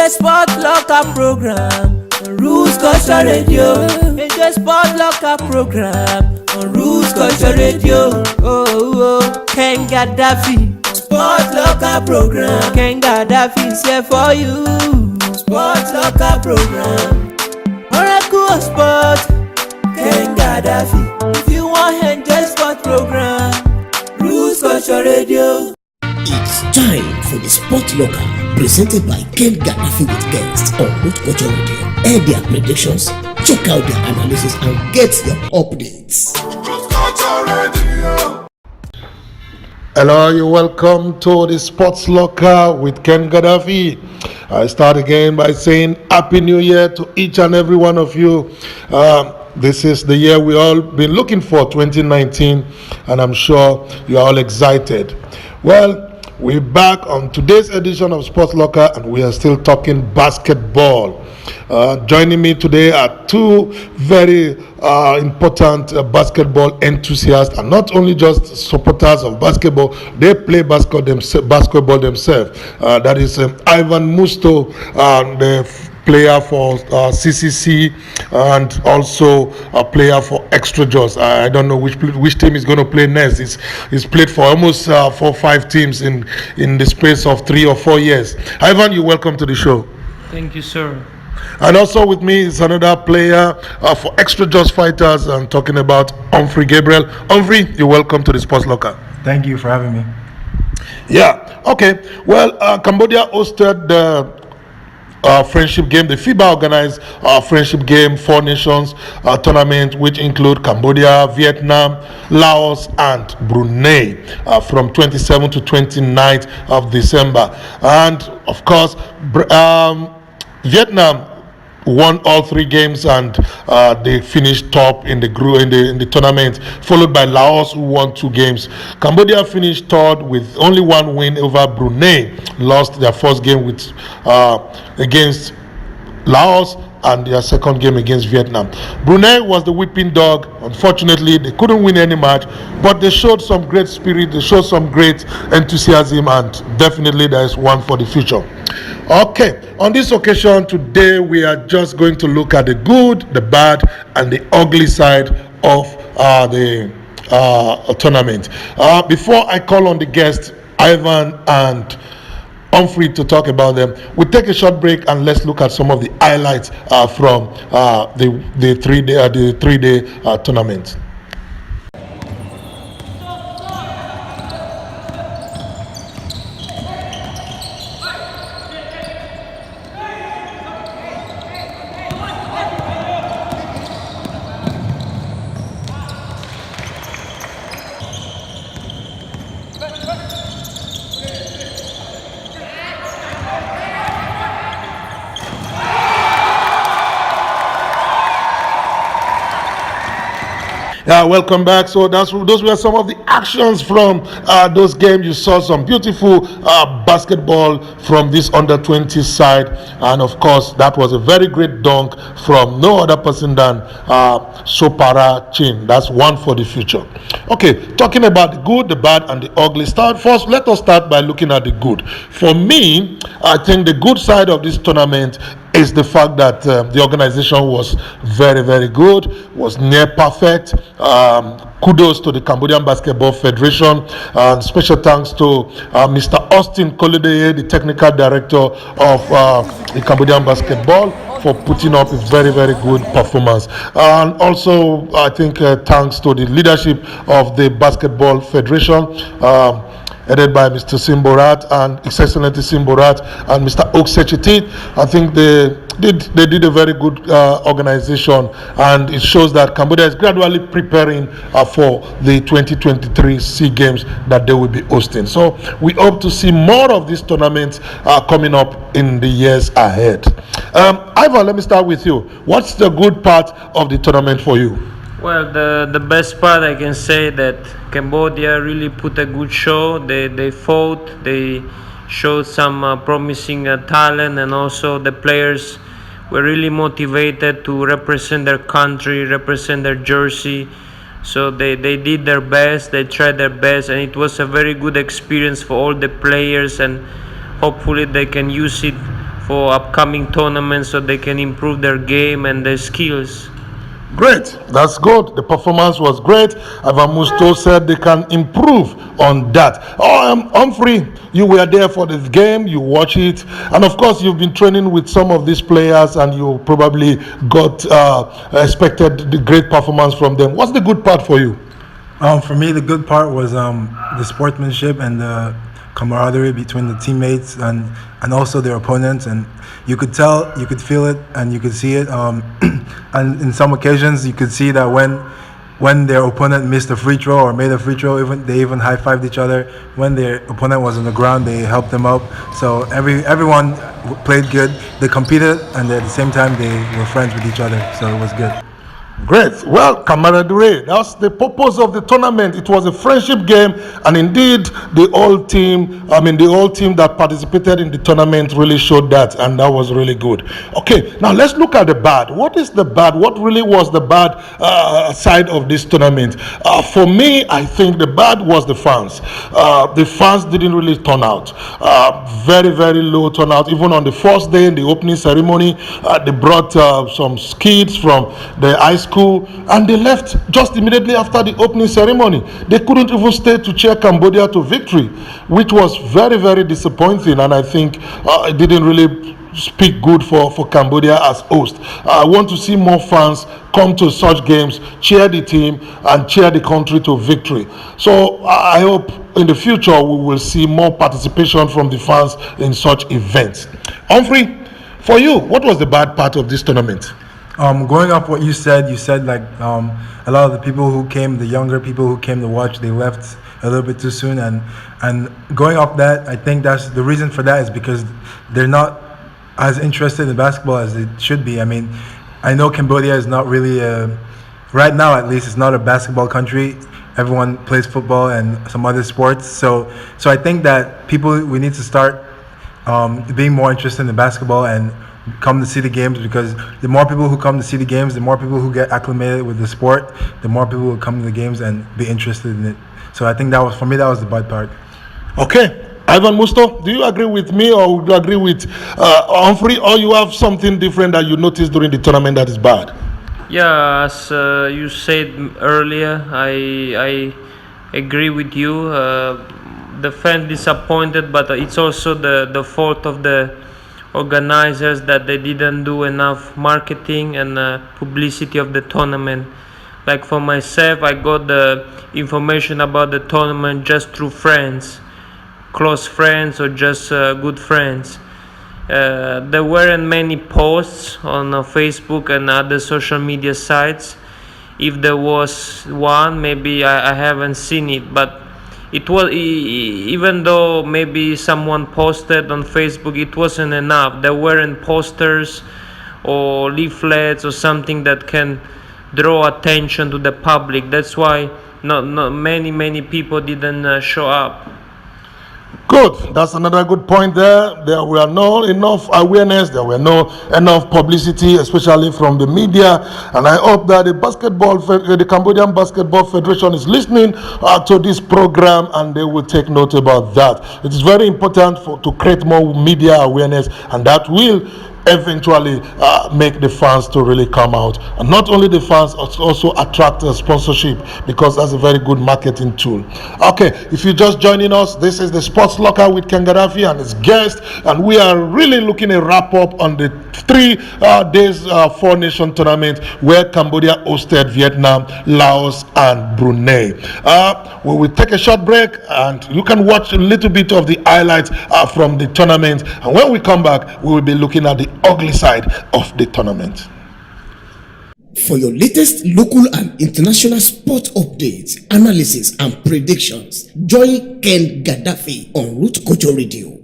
Enjoy Sportslocker program on Roots Culture Radio. Enjoy Sportslocker program on Roots Culture Radio. Ken Gaddafi. Sportslocker program. Ken Gaddafi is here for you. Sportslocker program. Oracle of Sport. Ken Gaddafi. If you want to enjoy sport program, Roots Culture Radio. It's time for the Sportslocker, presented by Ken Gaddafi with guests on Roots Culture Radio. Air their predictions, check out their analysis, and get your updates. Hello, you're welcome to the Sportslocker with Ken Gaddafi. I start again by saying Happy New Year to each and every one of you. This is the year we all been looking for, 2019, and I'm sure you're all excited. Well, we're back on today's edition of Sportslocker, and we are still talking basketball. Joining me today are two very important basketball enthusiasts, and not only just supporters of basketball, they play basketball themselves. That is Ivan Musto, the player for CCC, and also a player for Extra Jaws. I don't know which team is going to play next. He's played for almost 4 or 5 teams in the space of 3 or 4 years. Ivan, you're welcome to the show. Thank you, sir. And also with me is another player for Extra Jaws Fighters. I'm talking about Humphrey Gabriel. Humphrey, you're welcome to the Sportslocker. Thank you for having me. Yeah, okay. Well, Cambodia hosted the friendship game, the FIBA organized friendship game, 4 nations tournament, which include Cambodia, Vietnam, Laos, and Brunei from 27th to 29th of December. And of course, Vietnam won all 3 games, and they finished top in the group in the tournament, followed by Laos, who won 2 games. Cambodia finished 3rd with only 1 win over Brunei, lost their first game with against Laos, and their second game against Vietnam. Brunei was the whipping dog. Unfortunately, they couldn't win any match, but they showed some great spirit, they showed some great enthusiasm, and definitely there is one for the future. Okay, on this occasion today, we are just going to look at the good, the bad, and the ugly side of the tournament. Before I call on the guests, Ivan and Humphrey, to talk about them, we'll take a short break and let's look at some of the highlights from the 3-day tournament. Welcome back. So those were some of the actions from those games. You saw some beautiful basketball from this under-20 side, and of course that was a very great dunk from no other person than Sopara Chin. That's one for the future. Okay, talking about the good, the bad, and the ugly. Let us start by looking at the good. For me, I think the good side of this tournament is the fact that the organization was very, very good, was near perfect. Kudos to the Cambodian Basketball Federation, and special thanks to Mr. Austin Kolodeye, the technical director of the Cambodian Basketball, for putting up a very, very good performance. And also, I think thanks to the leadership of the Basketball Federation, headed by Mr. Simborat and His Excellency Simborat and Mr. Oksechitit. I think they did a very good organization, and it shows that Cambodia is gradually preparing for the 2023 SEA Games that they will be hosting. So we hope to see more of these tournaments coming up in the years ahead. Ivan, let me start with you. What's the good part of the tournament for you? Well, the best part, I can say that Cambodia really put a good show. They fought, they showed some promising talent, and also the players were really motivated to represent their country, represent their jersey. So they did their best, they tried their best, and it was a very good experience for all the players, and hopefully they can use it for upcoming tournaments so they can improve their game and their skills. Great, that's good. The performance was great. Ivan Musto said they can improve on that. Humphrey, you were there for this game, you watch it, and of course you've been training with some of these players and you probably got expected the great performance from them. What's the good part for you? For me, the good part was the sportsmanship and the camaraderie between the teammates and also their opponents, and you could tell, you could feel it, and you could see it. And in some occasions, you could see that when their opponent missed a free throw or made a free throw, they even high-fived each other. When their opponent was on the ground, they helped them up. So everyone played good. They competed, and at the same time, they were friends with each other. So it was good. Great. Well, camaraderie, that's the purpose of the tournament. It was a friendship game, and indeed the whole team that participated in the tournament really showed that, and that was really good. Okay, now let's look at the bad. What is the bad? What really was the bad side of this tournament? For me, I think the bad was the fans. The fans didn't really turn out. Very, very low turnout. Even on the first day in the opening ceremony, they brought some kids from the high school, and they left just immediately after the opening ceremony. They couldn't even stay to cheer Cambodia to victory, which was very, very disappointing, and I think it didn't really speak good for Cambodia as host. I want to see more fans come to such games, cheer the team, and cheer the country to victory. So I hope in the future we will see more participation from the fans in such events. Humphrey, for you, what was the bad part of this tournament? Going off what you said like a lot of the people who came, the younger people who came to watch, they left a little bit too soon, and going off that, I think that's the reason for that is because they're not as interested in basketball as it should be. I mean, I know Cambodia is not really right now at least, it's not a basketball country. Everyone plays football and some other sports, so I think that we need to start being more interested in basketball and come to see the games, because the more people who come to see the games, the more people who get acclimated with the sport, the more people will come to the games and be interested in it. So I think that was the bad part. Okay, Ivan Musto, do you agree with me, or would you agree with Humphrey, or you have something different that you noticed during the tournament that is bad? Yeah, as you said earlier, I agree with you. The fans disappointed, but it's also the fault of the organizers that they didn't do enough marketing and publicity of the tournament. Like for myself, I got the information about the tournament just through friends, close friends, or just good friends. There weren't many posts on Facebook and other social media sites. If there was one, maybe I haven't seen it, but it was, even though maybe someone posted on Facebook, it wasn't enough. There weren't posters or leaflets or something that can draw attention to the public. That's why not many people didn't show up. Good. That's another good point there. There were not enough awareness. There were not enough publicity, especially from the media. And I hope that the Cambodian Basketball Federation is listening to this program, and they will take note about that. It is very important to create more media awareness, and that will eventually make the fans to really come out, and not only the fans, also attract a sponsorship, because that's a very good marketing tool. Okay, if you're just joining us, this is the Sports Locker with Ken Gaddafi and his guest, and we are really looking at wrap up on the 3 days 4-nation tournament where Cambodia hosted Vietnam, Laos, and Brunei. We will take a short break, and you can watch a little bit of the highlights from the tournament, and when we come back, we will be looking at the ugly side of the tournament. For your latest local and international sport updates, analysis, and predictions, join Ken Gaddafi on Root Culture Radio.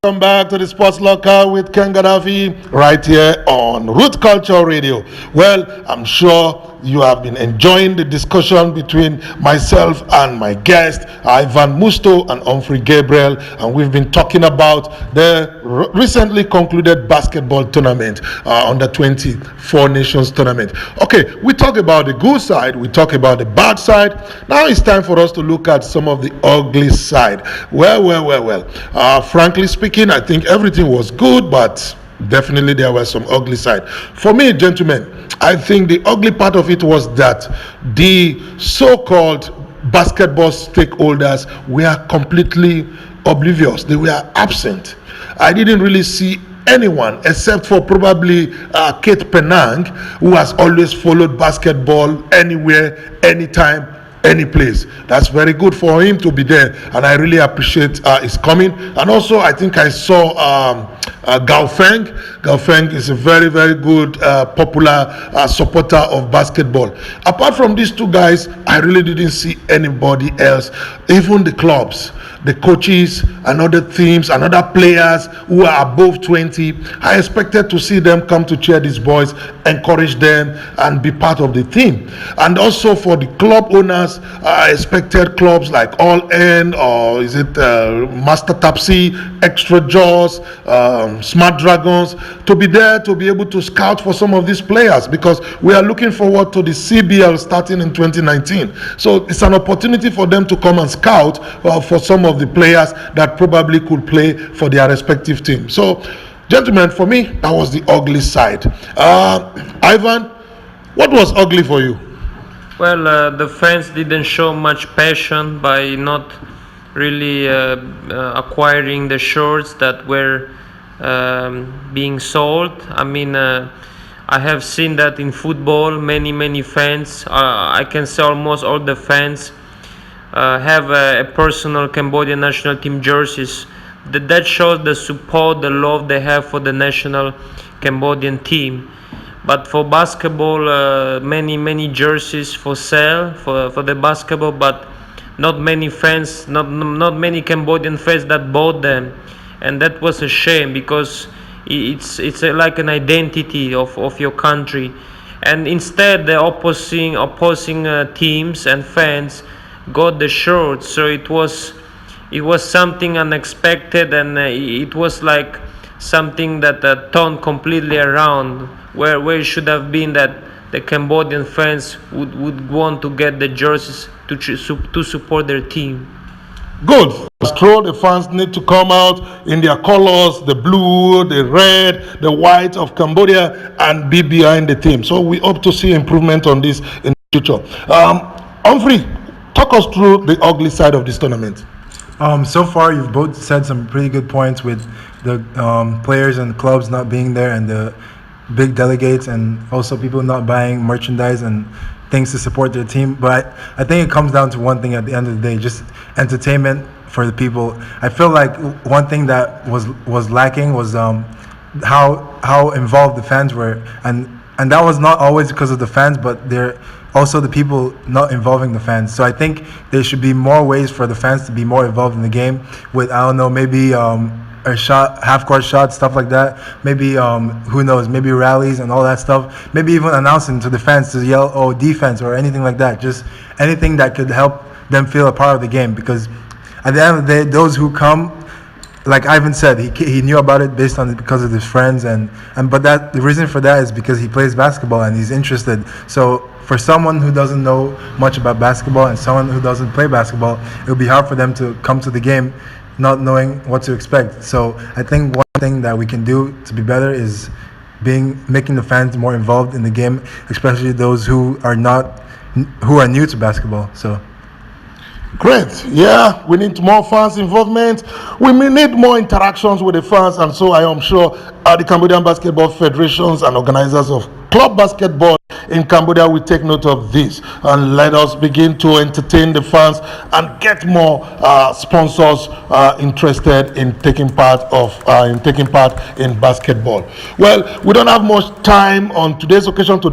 Welcome back to the Sports Locker with Ken Gaddafi right here on Root Culture Radio. Well, I'm sure you have been enjoying the discussion between myself and my guest, Ivan Musto and Humphrey Gabriel, and we've been talking about the recently concluded basketball tournament, under 24 nations tournament. Okay, we talk about the good side, we talk about the bad side. Now it's time for us to look at some of the ugly side. Well. Frankly speaking, I think everything was good, but definitely there were some ugly side. For me, gentlemen, I think the ugly part of it was that the so-called basketball stakeholders were completely oblivious. They were absent. I didn't really see anyone except for probably Kate Penang, who has always followed basketball anywhere, anytime, any place. That's very good for him to be there, and I really appreciate his coming. And also I think I saw Gao Feng. Gao Feng is a very, very good popular supporter of basketball. Apart from these two guys, I really didn't see anybody else. Even the clubs, the coaches and other teams and other players who are above 20, I expected to see them come to cheer these boys, encourage them and be part of the team. And also for the club owners, I expected clubs like All N, or is it Master Tapsi, Extra Jaws, Smart Dragons, to be there to be able to scout for some of these players, because we are looking forward to the CBL starting in 2019. So it's an opportunity for them to come and scout for some of the players that probably could play for their respective team. So, gentlemen, for me, that was the ugly side. Ivan, what was ugly for you? Well, the fans didn't show much passion by not really acquiring the shirts that were being sold. I mean, I have seen that in football, many fans, I can say almost all the fans, have a personal Cambodian national team jerseys. That shows the support, the love they have for the national Cambodian team. But for basketball, many jerseys for sale for the basketball, but not many fans, not many Cambodian fans that bought them, and that was a shame, because it's like an identity of your country. And instead, the opposing teams and fans got the shirts. So it was something unexpected, and it was like something that turned completely around, where it should have been that the Cambodian fans would want to get the jerseys to support their team. Good. True, the fans need to come out in their colors, the blue, the red, the white of Cambodia, and be behind the team. So we hope to see improvement on this in the future. Humphrey, talk us through the ugly side of this tournament. So far, you've both said some pretty good points with the players and clubs not being there, and the big delegates, and also people not buying merchandise and things to support their team. But I think it comes down to one thing at the end of the day, just entertainment for the people. I feel like one thing that was lacking was how involved the fans were, and that was not always because of the fans, but they're also the people not involving the fans. So I think there should be more ways for the fans to be more involved in the game with, I don't know, maybe a shot, half-court shot, stuff like that. Maybe, who knows, maybe rallies and all that stuff. Maybe even announcing to the fans to yell, oh, defense, or anything like that. Just anything that could help them feel a part of the game. Because at the end of the day, those who come, like Ivan said, he knew about it because of his friends, but the reason for that is because he plays basketball and he's interested. So for someone who doesn't know much about basketball and someone who doesn't play basketball, it would be hard for them to come to the game not knowing what to expect. So I think one thing that we can do to be better is making the fans more involved in the game, especially those who are new to basketball. So Great. Yeah, we need more fans involvement. We may need more interactions with the fans, and so I am sure the Cambodian Basketball Federations and organizers of club basketball in Cambodia will take note of this, and let us begin to entertain the fans and get more sponsors interested in taking part in basketball. Well, we don't have much time on today's occasion to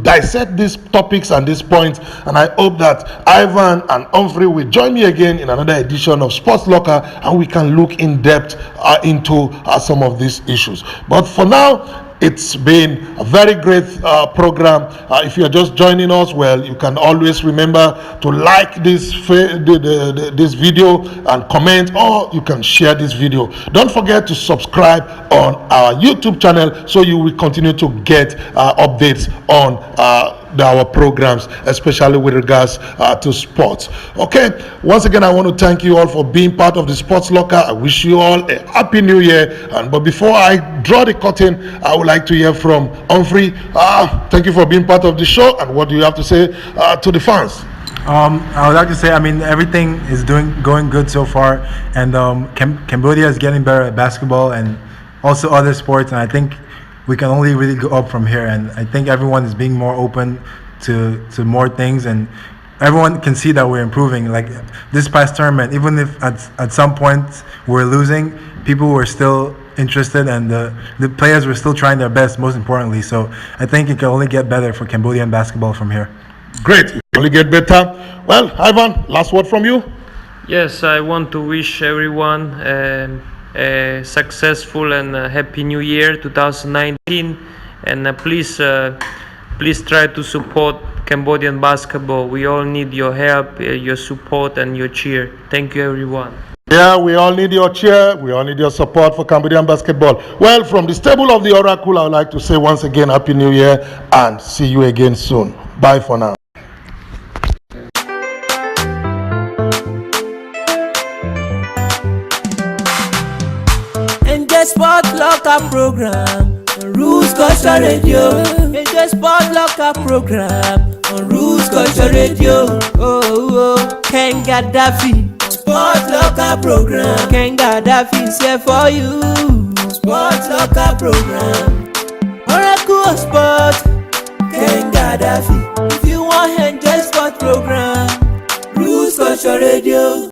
dissect these topics and these points, and I hope that Ivan and Humphrey will join me again in another edition of Sportslocker, and we can look in depth into some of these issues. But for now, It's been a very great program. If you're just joining us, well, you can always remember to like this this video and comment, or you can share this video. Don't forget to subscribe on our YouTube channel so you will continue to get updates on our programs, especially with regards to sports. Okay, once again, I want to thank you all for being part of the Sports Locker. I wish you all a happy new year. But before I draw the curtain, I would like to hear from Humphrey. Thank you for being part of the show, and what do you have to say to the fans? I would like to say, I mean, everything is going good so far, and Cambodia is getting better at basketball and also other sports, and I think we can only really go up from here. And I think everyone is being more open to more things, and everyone can see that we're improving. Like this past tournament, even if at some point we're losing, people were still interested, and the players were still trying their best, most importantly. So I think it can only get better for Cambodian basketball from here. Great, it can only get better. Well, Ivan, last word from you. Yes, I want to wish everyone a successful and happy new year 2019, and please try to support Cambodian basketball. We all need your help, your support, and your cheer. Thank you, everyone. Yeah, we all need your cheer. We all need your support for Cambodian basketball. Well, from the stable of the Oracle, I would like to say once again, Happy New Year, and see you again soon. Bye for now. Enjoy Sportslocker program on Roots Culture Radio. Enjoy Sportslocker program on Roots Culture Radio. Ken Gaddafi. Sportslocker program. Ken Gaddafi is here for you. Sportslocker program. Oracle of Sport. Ken Gaddafi. If you want enjoy sport program, Roots Culture Radio.